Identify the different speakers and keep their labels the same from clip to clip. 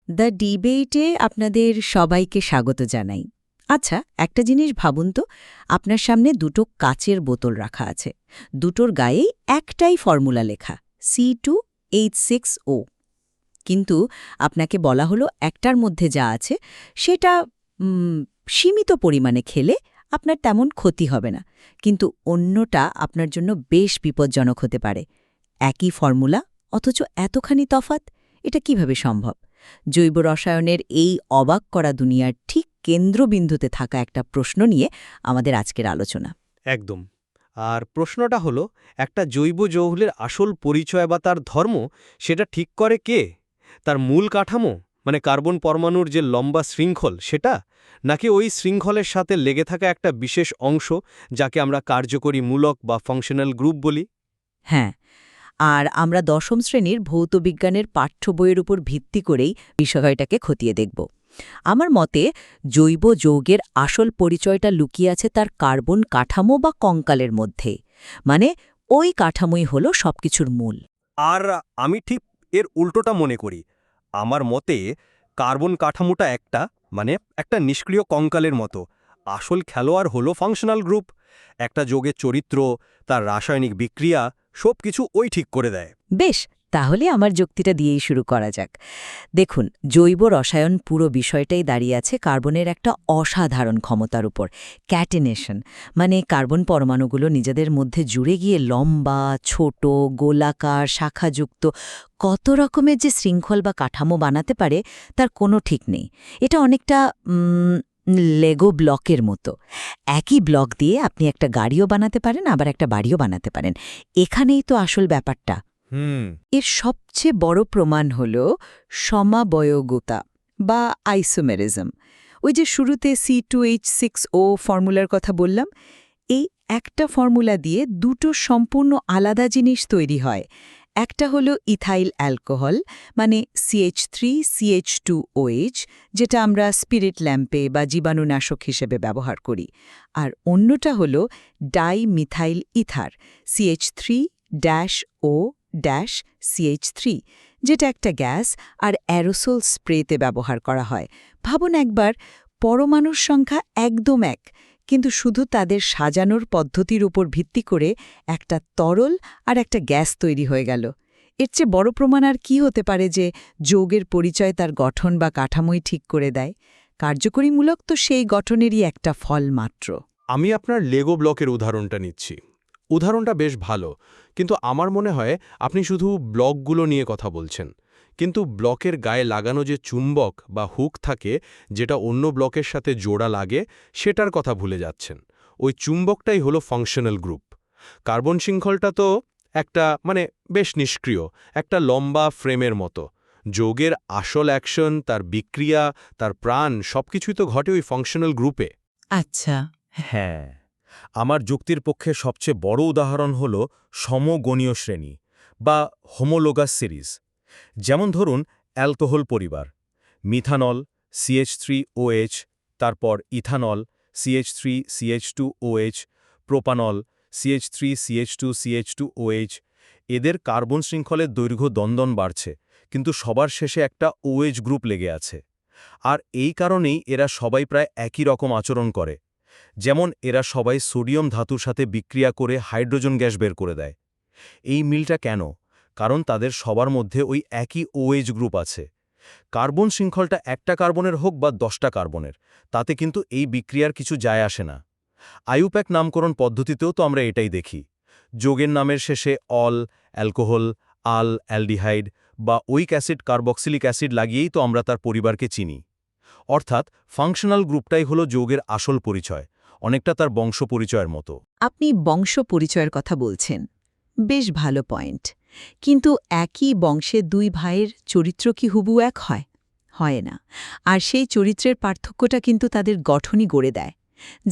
Speaker 1: The ডিবেটে আপনাদের সবাইকে স্বাগত জানাই। আচ্ছা, একটা জিনিস ভাবুন তো, আপনার সামনে দুটো কাচের বোতল রাখা আছে। দুটোর গায়েই একটাই ফর্মুলা লেখা, C2H6O। কিন্তু আপনাকে বলা হলো একটার মধ্যে যা আছে সেটা সীমিত পরিমাণে খেলে আপনার তেমন ক্ষতি হবে না, কিন্তু অন্যটা আপনার জন্য বেশ বিপজ্জনক হতে পারে। একই ফর্মুলা, অথচ এতখানি তফাৎ, এটা কিভাবে সম্ভব? জৈব রসায়নের এই অবাক করা দুনিয়ার ঠিক কেন্দ্রবিন্দুতে থাকা একটা প্রশ্ন নিয়ে আমাদের আজকের আলোচনা।
Speaker 2: একদম। আর প্রশ্নটা হলো, একটা জৈব যৌগের আসল পরিচয় বা তার ধর্ম, সেটা ঠিক করে কে? তার মূল কাঠামো, মানে কার্বন পরমাণুর যে লম্বা শৃঙ্খল সেটা, নাকি ওই শৃঙ্খলের সাথে লেগে থাকা একটা বিশেষ অংশ যাকে আমরা কার্যকরী মূলক বা ফাংশনাল গ্রুপ বলি?
Speaker 1: হ্যাঁ, আর আমরা দশম শ্রেণীর ভৌতবিজ্ঞানের পাঠ্য বইয়ের উপর ভিত্তি করেই বিষয়টাকে খতিয়ে দেখব। আমার মতে জৈব যৌগের আসল পরিচয়টা লুকিয়ে আছে তার কার্বন কাঠামো বা কঙ্কালের মধ্যে, মানে ওই কাঠামোই হলো সবকিছুর মূল।
Speaker 2: আর আমি ঠিক এর উল্টোটা মনে করি। আমার মতে কার্বন কাঠামোটা একটা নিষ্ক্রিয় কঙ্কালের মতো। আসল খেলোয়াড় হলো ফাংশনাল গ্রুপ। একটা যৌগের চরিত্র, তার রাসায়নিক বিক্রিয়া, সবকিছু ওই ঠিক করে দেয়।
Speaker 1: বেশ, তাহলে আমার যুক্তিটা দিয়েই শুরু করা যাক। দেখুন, জৈব রসায়ন পুরো বিষয়টাই দাঁড়িয়ে আছে কার্বনের একটা অসাধারণ ক্ষমতার উপর, ক্যাটেনেশন, মানে কার্বন পরমাণুগুলো নিজেদের মধ্যে জুড়ে গিয়ে লম্বা, ছোট, গোলাকার, শাখাযুক্ত কত রকমের যে শৃঙ্খল বা কাঠামো বানাতে পারে তার কোনো ঠিক নেই। এটা অনেকটা লেগো ব্লকের মতো। একই ব্লক দিয়ে আপনি একটা গাড়িও বানাতে পারেন, আবার একটা বাড়িও বানাতে পারেন। এখানেই তো আসল ব্যাপারটা। এর সবচেয়ে বড় প্রমাণ হল সমাবয়গতা বা আইসোমেরিজম। ওই যে শুরুতে C2H6O ফর্মুলার কথা বললাম, এই একটা ফর্মুলা দিয়ে দুটো সম্পূর্ণ আলাদা জিনিস তৈরি হয়। একটা হলো ইথাইল অ্যালকোহল, মানে CH3CH2OH, যেটা আমরা স্পিরিট ল্যাম্পে বা জীবাণুনাশক হিসেবে ব্যবহার করি। আর অন্যটা হলো ডাইমিথাইল ইথার, CH3-O-CH3, যেটা একটা গ্যাস আর অ্যারোসোল স্প্রেতে ব্যবহার করা হয়। ভাবুন একবার, পরমাণুর সংখ্যা একদম এক, কিন্তু শুধু তাদের সাজানোর পদ্ধতির উপর ভিত্তি করে একটা তরল আর একটা গ্যাস তৈরি হয়ে গেল। এর চেয়ে বড় প্রমাণ আর কি হতে পারে যে যৌগের পরিচয় তার গঠন বা কাঠামোই ঠিক করে দেয়? কার্যকরীমূলক তো সেই গঠনেরই একটা ফল মাত্র।
Speaker 3: আমি আপনার লেগো ব্লকের উদাহরণটা নিচ্ছি। উদাহরণটা বেশ ভালো, কিন্তু আমার মনে হয় আপনি শুধু ব্লকগুলো নিয়ে কথা বলছেন। কিন্তু ব্লকের গায়ে লাগানো যে চুম্বক বা হুক থাকে, যেটা অন্য ব্লকের সাথে জোড়া লাগে, সেটার কথা ভুলে যাচ্ছেন। ওই চুম্বকটাই হলো ফাংশনাল গ্রুপ। কার্বন শৃঙ্খলটা তো বেশ নিষ্ক্রিয়, একটা লম্বা ফ্রেমের মতো। যৌগের আসল অ্যাকশন, তার বিক্রিয়া, তার প্রাণ, সবকিছুই তো ঘটে ওই ফাংশনাল গ্রুপে।
Speaker 1: আচ্ছা।
Speaker 4: হ্যাঁ, আমার যুক্তির পক্ষে সবচেয়ে বড় উদাহরণ হল সমগণীয় শ্রেণী বা হোমোলোগাস সিরিজ। যেমন ধরুন অ্যালকোহল পরিবার, মিথানল CH3OH, তারপর ইথানল CH3CH2OH, প্রোপানল CH3CH2CH2OH। এদের কার্বন শৃঙ্খলের দৈর্ঘ্য দন্দন বাড়ছে, কিন্তু সবার শেষে একটা OH গ্রুপ লেগে আছে। আর এই কারণেই এরা সবাই প্রায় একই রকম আচরণ করে। যেমন এরা সবাই সোডিয়াম ধাতুর সাথে বিক্রিয়া করে হাইড্রোজেন গ্যাস বের করে দেয়। এই মিলটা কেন? কারণ তাদের সবার মধ্যে ওই একই OH গ্রুপ আছে। কার্বন শৃঙ্খলটা একটা কার্বনের হোক বা 10টা কার্বনের, তাতে কিন্তু এই বিক্রিয়ার কিছু যায় আসে না। আইউপ্যাক নামকরণ পদ্ধতিতেও তো আমরা এটাই দেখি। যৌগের নামের শেষে অল, অ্যালকোহল, আল, অ্যালডিহাইড বা ওইক অ্যাসিড, কার্বক্সিলিক অ্যাসিড লাগিয়েই তো আমরা তার পরিবারকে চিনি। অর্থাৎ ফাংশনাল গ্রুপটাই হলো যৌগের আসল পরিচয়, অনেকটা তার বংশ পরিচয়ের মতো।
Speaker 1: আপনি বংশ পরিচয়ের কথা বলছেন, বেশ ভালো পয়েন্ট। কিন্তু একই বংশে দুই ভাইয়ের চরিত্র কি হুবহু এক হয়? হয় না। আর সেই চরিত্রের পার্থক্যটা কিন্তু তাদের গঠনই গড়ে দেয়।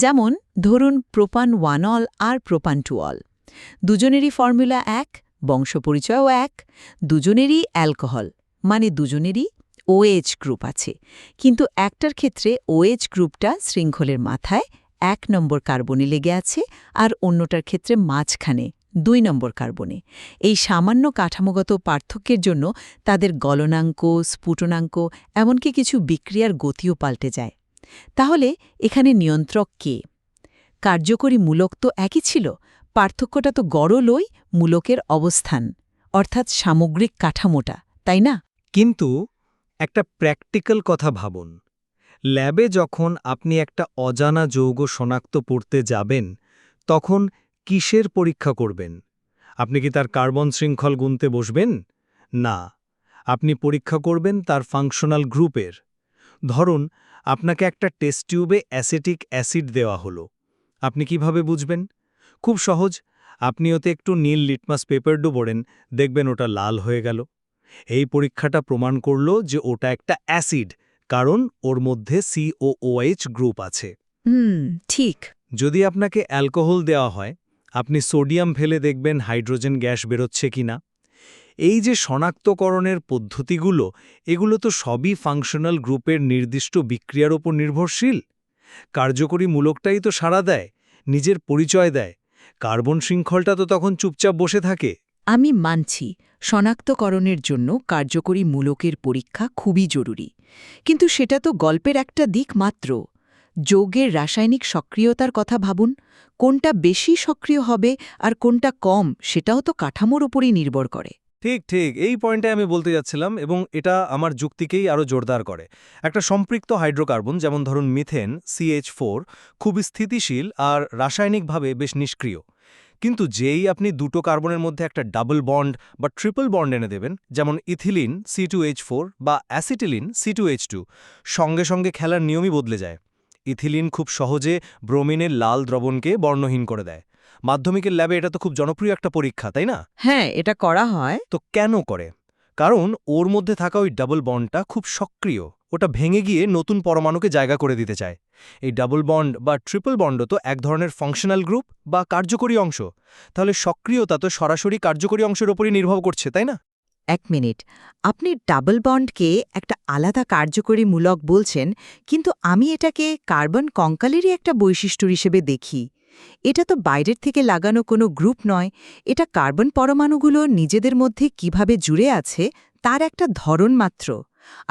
Speaker 1: যেমন ধরুন প্রোপান 1 অল আর প্রোপান 2 অল, দুজনেরই ফর্মুলা এক, বংশ পরিচয়ও এক, দুজনেরই অ্যালকোহল, মানে দুজনেরই OH গ্রুপ আছে। কিন্তু একটার ক্ষেত্রে OH গ্রুপটা শৃঙ্খলের মাথায় 1 নম্বর কার্বনে লেগে আছে, আর অন্যটার ক্ষেত্রে মাঝখানে 2 নম্বর কার্বনে এই সামান্য কাঠামোগত পার্থক্যের জন্য তাদের গলনাঙ্ক, স্ফুটনাঙ্ক, এমনকি কিছু বিক্রিয়ার গতিও পাল্টে যায়। তাহলে এখানে নিয়ন্ত্রক কে? কার্যকরী মূলক তো একই ছিল, পার্থক্যটা তো গড়লই মূলকের অবস্থান, অর্থাৎ সামগ্রিক কাঠামোটা, তাই না?
Speaker 5: কিন্তু একটা প্র্যাকটিক্যাল কথা ভাবুন। ল্যাবে যখন আপনি একটা অজানা যৌগ শনাক্ত করতে যাবেন, তখন কিসের পরীক্ষা করবেন? আপনি কি তার কার্বন শৃঙ্খল গুনতে বসবেন? না, আপনি পরীক্ষা করবেন তার ফাংশনাল গ্রুপের। ধরুন, আপনাকে একটা টেস্ট টিউবে অ্যাসিটিক অ্যাসিড দেওয়া হলো। আপনি কিভাবে বুঝবেন? খুব সহজ, আপনি ওতে একটু নীল লিটমাস পেপার ডুবোড়েন, দেখবেন ওটা লাল হয়ে গেল। এই পরীক্ষাটা প্রমাণ করল যে ওটা একটা অ্যাসিড, কারণ ওর মধ্যে COOH গ্রুপ আছে।
Speaker 1: ঠিক।
Speaker 5: যদি আপনাকে অ্যালকোহল দেওয়া হয়, আপনি সোডিয়াম ফেলে দেখবেন হাইড্রোজেন গ্যাস বেরোচ্ছে কিনা। এই যে শনাক্তকরণের পদ্ধতিগুলো, এগুলো তো সবই ফাংশনাল গ্রুপের নির্দিষ্ট বিক্রিয়ার ওপর নির্ভরশীল। কার্যকরী মূলকটাই তো সাড়া দেয়, নিজের পরিচয় দেয়। কার্বন শৃঙ্খলটা তো তখন চুপচাপ বসে থাকে।
Speaker 1: আমি মানছি, শনাক্তকরণের জন্য কার্যকরী মূলকের পরীক্ষা খুবই জরুরি। কিন্তু সেটা তো গল্পের একটা দিক মাত্র। যৌগের রাসায়নিক সক্রিয়তার কথা ভাবুন, কোনটা বেশি সক্রিয় হবে আর কোনটা কম, সেটাও তো কাঠামোর উপরই নির্ভর করে।
Speaker 5: ঠিক ঠিক, এই পয়েন্টে আমি বলতে যাচ্ছিলাম, এবং এটা আমার যুক্তিকেই আরও জোরদার করে। একটা সম্পৃক্ত হাইড্রোকার্বন, যেমন ধরুন মিথেন CH4, খুব স্থিতিশীল আর রাসায়নিকভাবে বেশ নিষ্ক্রিয়। কিন্তু যেই আপনি দুটো কার্বনের মধ্যে একটা ডাবল বন্ড বা ট্রিপল বন্ড এনে দেবেন, যেমন ইথিলিন C2H4 বা অ্যাসিটিলিন C2H2, সঙ্গে সঙ্গে খেলার নিয়মই বদলে যায়। ইথিলিন খুব সহজে ব্রোমিনের লাল দ্রবণকে বর্ণহীন করে দেয়। মাধ্যমিকের ল্যাবে এটা তো খুব জনপ্রিয় একটা পরীক্ষা, তাই না?
Speaker 1: হ্যাঁ, এটা করা হয়।
Speaker 5: তো কেন করে? কারণ ওর মধ্যে থাকা ওই ডাবল বন্ডটা খুব সক্রিয়, ওটা ভেঙে গিয়ে নতুন পরমাণুকে জায়গা করে দিতে চায়। এই ডাবল বন্ড বা ট্রিপল বন্ডও তো এক ধরনের ফাংশনাল গ্রুপ বা কার্যকরী অংশ। তাহলে সক্রিয়তা তো সরাসরি কার্যকরী অংশের ওপরই নির্ভর করছে, তাই না?
Speaker 1: 1 মিনিট, আপনি ডাবল বন্ডকে একটা আলাদা কার্যকরী মূলক বলছেন, কিন্তু আমি এটাকে কার্বন কঙ্কালেরই একটা বৈশিষ্ট্য হিসেবে দেখি। এটা তো বাইরের থেকে লাগানো কোনো গ্রুপ নয়, এটা কার্বন পরমাণুগুলো নিজেদের মধ্যে কিভাবে জুড়ে আছে তার একটা ধরন মাত্র।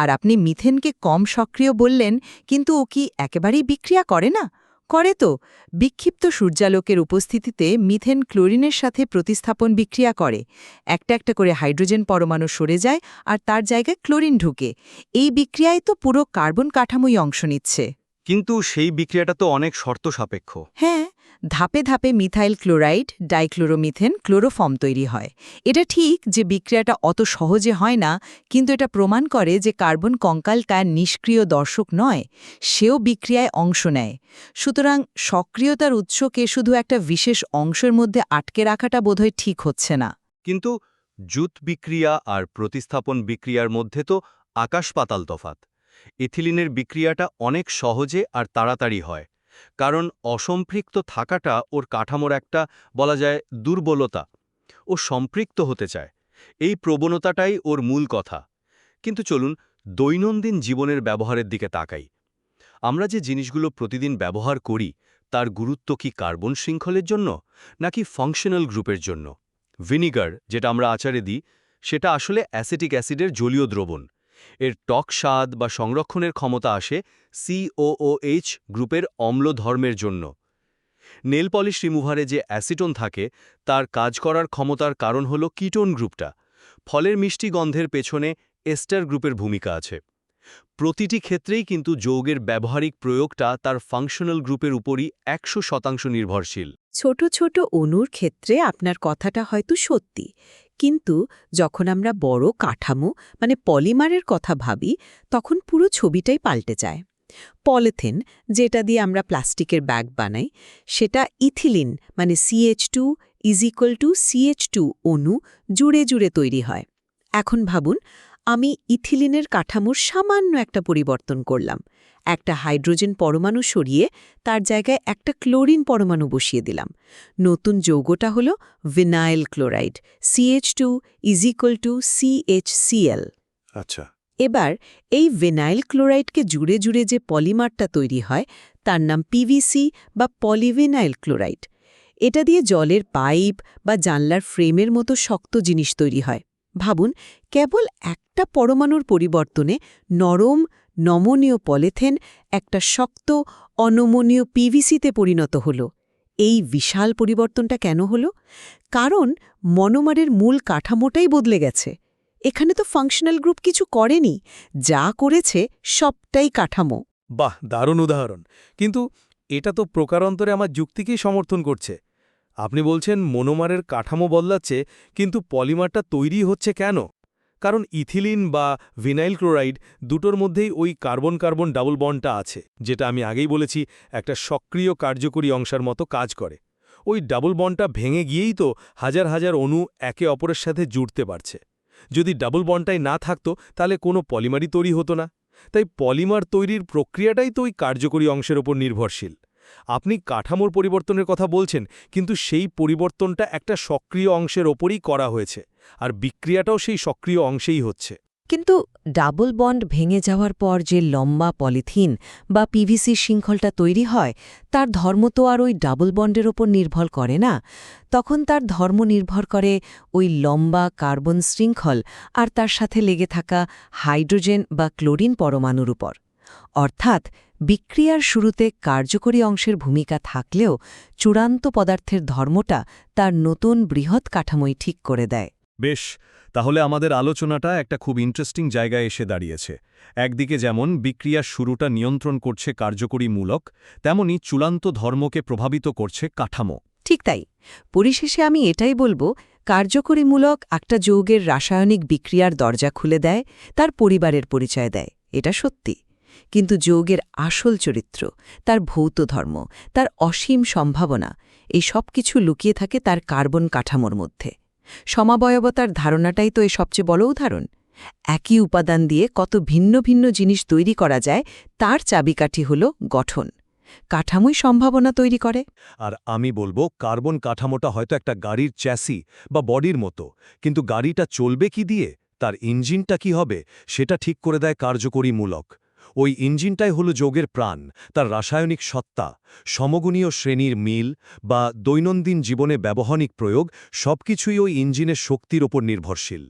Speaker 1: আর আপনি মিথেনকে কম সক্রিয় বললেন, কিন্তু ও কি একেবারেই বিক্রিয়া করে না? করে তো। বিক্ষিপ্ত সূর্যালোকের উপস্থিতিতে মিথেন ক্লোরিনের সাথে প্রতিস্থাপন বিক্রিয়া করে। একটা একটা করে হাইড্রোজেন পরমাণু সরে যায় আর তার জায়গায় ক্লোরিন ঢুকে। এই বিক্রিয়ায় তো পুরো কার্বন কাঠামোই অংশ নিচ্ছে।
Speaker 2: কিন্তু সেই বিক্রিয়াটা তো অনেক শর্ত সাপেক্ষ।
Speaker 1: হ্যাঁ, ধাপে ধাপে মিথাইল ক্লোরাইড, ডাইক্লোরোমিথেন, ক্লোরোফর্ম তৈরি হয়। এটা ঠিক যে বিক্রিয়াটা অত সহজে হয় না, কিন্তু এটা প্রমাণ করে যে কার্বন কঙ্কালটা নিষ্ক্রিয় দর্শক নয়, সেও বিক্রিয়ায় অংশ নেয়। সুতরাং সক্রিয়তার উৎসকে শুধু একটা বিশেষ অংশের মধ্যে আটকে রাখাটা বোধহয় ঠিক হচ্ছে না।
Speaker 6: কিন্তু জুত বিক্রিয়া আর প্রতিস্থাপন বিক্রিয়ার মধ্যে তো আকাশ পাতাল তফাত। ইথিলিনের বিক্রিয়াটা অনেক সহজে আর তাড়াতাড়ি হয়, কারণ অসম্পৃক্ত থাকাটা ওর কাঠামোর একটা বলা যায় দুর্বলতা। ও সম্পৃক্ত হতে চায়, এই প্রবণতাটাই ওর মূল কথা। কিন্তু চলুন দৈনন্দিন জীবনের ব্যবহারের দিকে তাকাই। আমরা যে জিনিসগুলো প্রতিদিন ব্যবহার করি, তার গুরুত্ব কি কার্বন শৃঙ্খলের জন্য নাকি ফাংশনাল গ্রুপের জন্য? ভিনিগার, যেটা আমরা আচারে দিই, সেটা আসলে অ্যাসিটিক অ্যাসিডের জলীয় দ্রবণ। এর টক স্বাদ বা সংরক্ষণের ক্ষমতা আসে COOH গ্রুপের অম্ল ধর্মের জন্য। নেল পলিশ রিমুভারে যে অ্যাসিটোন থাকে, তার কাজ করার ক্ষমতার কারণ হল কিটোন গ্রুপটা। ফলের মিষ্টি গন্ধের পেছনে এস্টার গ্রুপের ভূমিকা আছে। প্রতিটি ক্ষেত্রেই কিন্তু যৌগের ব্যবহারিক প্রয়োগটা তার ফাংশনাল গ্রুপের উপরই 100% নির্ভরশীল।
Speaker 7: ছোট ছোট অণুর ক্ষেত্রে আপনার কথাটা হয়তো সত্যি, কিন্তু যখন আমরা বড় কাঠামো মানে পলিমারের কথা ভাবি, তখন পুরো ছবিটাই পাল্টে যায়। পলিথিন, যেটা দিয়ে আমরা প্লাস্টিকের ব্যাগ বানাই, সেটা ইথিলিন মানে CH2 = CH2 অণু জুড়ে জুড়ে তৈরি হয়। এখন ভাবুন, আমি ইথিলিনের কাঠামোর সামান্য একটা পরিবর্তন করলাম, একটা হাইড্রোজেন পরমাণু সরিয়ে তার জায়গায় একটা ক্লোরিন পরমাণু বসিয়ে দিলাম। নতুন যৌগটা হল ভিনাইল ক্লোরাইড, CH2 = CHCl।
Speaker 3: আচ্ছা,
Speaker 7: এবার এই ভিনাইল ক্লোরাইডকে জুড়ে জুড়ে যে পলিমারটা তৈরি হয়, তার নাম PVC বা পলিভিনাইল ক্লোরাইড। এটা দিয়ে জলের পাইপ বা জানলার ফ্রেমের মতো শক্ত জিনিস তৈরি হয়। ভাবুন, কেবল একটা পরমাণুর পরিবর্তনে নরম নমনীয় পলিথিন একটা শক্ত অনমনীয় পিভিসিতে পরিণত হল। এই বিশাল পরিবর্তনটা কেন হলো? কারণ মনোমারের মূল কাঠামোটাই বদলে গেছে। এখানে তো ফাংশনাল গ্রুপ কিছু করেনি, যা করেছে সবটাই কাঠামো।
Speaker 4: বাহ, দারুণ উদাহরণ। কিন্তু এটা তো প্রকারান্তরে আমার যুক্তিকেই সমর্থন করছে। আপনি বলছেন মনোমারের কাঠামো বদলাচ্ছে, কিন্তু পলিমারটা তৈরি হচ্ছে কেন? কারণ ইথিলিন বা ভিনাইল ক্লোরাইড দুটোর মধ্যেই ওই কার্বন কার্বন ডাবল বন্ডটা আছে, যেটা আমি আগেই বলেছি একটা সক্রিয় কার্যকরী অংশের মতো কাজ করে। ওই ডাবল বন্ডটা ভেঙে গিয়েই তো হাজার হাজার অণু একে অপরের সাথে জুড়তে পারছে। যদি ডাবল বন্ডটাই না থাকতো তাহলে কোনো পলিমারই তৈরি হতো না। তাই পলিমার তৈরির প্রক্রিয়াটাই তো ওই কার্যকরী অংশের ওপর নির্ভরশীল। আপনি কাঠামোর পরিবর্তনের কথা বলছেন, কিন্তু সেই পরিবর্তনটা একটা সক্রিয় অংশের ওপরই করা হয়েছে, আর বিক্রিয়াটাও সেই সক্রিয় অংশেই হচ্ছে।
Speaker 1: কিন্তু ডাবল বন্ড ভেঙে যাওয়ার পর যে লম্বা পলিথিন বা পিভিসি শৃঙ্খলটা তৈরি হয়, তার ধর্ম তো আর ওই ডাবল বন্ডের ওপর নির্ভর করে না। তখন তার ধর্ম নির্ভর করে ওই লম্বা কার্বন শৃঙ্খল আর তার সাথে লেগে থাকা হাইড্রোজেন বা ক্লোরিন পরমাণুর উপর। অর্থাৎ বিক্রিয়ার শুরুতে কার্যকরী অংশের ভূমিকা থাকলেও চূড়ান্ত পদার্থের ধর্মটা তার নতুন বৃহৎ কাঠামোই ঠিক করে দেয়।
Speaker 4: বেশ, তাহলে আমাদের আলোচনাটা একটা খুব ইন্টারেস্টিং জায়গায় এসে দাঁড়িয়েছে। একদিকে যেমন বিক্রিয়ার শুরুটা নিয়ন্ত্রণ করছে কার্যকরী মূলক, তেমনি চূড়ান্ত ধর্মকে প্রভাবিত করছে কাঠামো।
Speaker 1: ঠিক তাই। পরিশেষে আমি এটাই বলবো, কার্যকরীমূলক একটা যৌগের রাসায়নিক বিক্রিয়ার দরজা খুলে দেয়, তার পরিবারের পরিচয় দেয়, এটা সত্যি। কিন্তু যৌগের আসল চরিত্র, তার ভৌত ধর্ম, তার অসীম সম্ভাবনা, এই সব কিছু লুকিয়ে থাকে তার কার্বন কাঠামোর মধ্যে। সমাবয়বতার ধারণাটাই তো এর সবচেয়ে বড় উদাহরণ। একই উপাদান দিয়ে কত ভিন্ন ভিন্ন জিনিস তৈরি করা যায়, তার চাবিকাঠি হল গঠন। কাঠামোই সম্ভাবনা তৈরি করে।
Speaker 4: আর আমি বলবো, কার্বন কাঠামোটা হয়তো একটা গাড়ির চ্যাসি বা বডির মতো, কিন্তু গাড়িটা চলবে কি দিয়ে, তার ইঞ্জিনটা কি হবে, সেটা ঠিক করে দেয় কার্যকরী মূলক। ওই ইঞ্জিনটাই হলো যৌগের প্রাণ, তার রাসায়নিক সত্তা, সমগুণীয় শ্রেণীর মিল বা দৈনন্দিন জীবনে ব্যবহারিক প্রয়োগ, সবকিছুই ওই ইঞ্জিনের শক্তির ওপর নির্ভরশীল।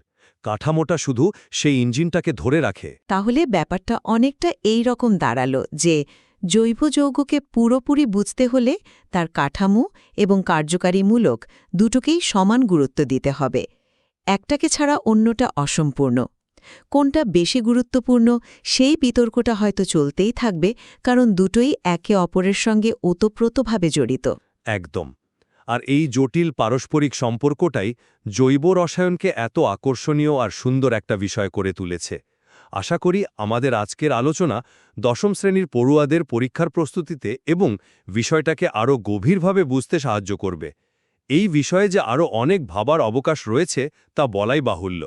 Speaker 4: কাঠামোটা শুধু সেই ইঞ্জিনটাকে ধরে রাখে।
Speaker 1: তাহলে ব্যাপারটা অনেকটা এই রকম দাঁড়ালো যে জৈব যৌগকে পুরোপুরি বুঝতে হলে তার কাঠামো এবং কার্যকারীমূলক দুটোকেই সমান গুরুত্ব দিতে হবে। একটাকে ছাড়া অন্যটা অসম্পূর্ণ। কোনটা বেশি গুরুত্বপূর্ণ সেই বিতর্কটা হয়তো চলতেই থাকবে, কারণ দুটোই একে অপরের সঙ্গে ওতপ্রোতভাবে জড়িত।
Speaker 4: একদম। আর এই জটিল পারস্পরিক সম্পর্কটাই জৈব রসায়নকে এত আকর্ষণীয় আর সুন্দর একটা বিষয় করে তুলেছে। আশা করি আমাদের আজকের আলোচনা দশম শ্রেণীর পড়ুয়াদের পরীক্ষার প্রস্তুতিতে এবং বিষয়টাকে আরও গভীরভাবে বুঝতে সাহায্য করবে। এই বিষয়ে যে আরও অনেক ভাবার অবকাশ রয়েছে তা বলাই বাহুল্য।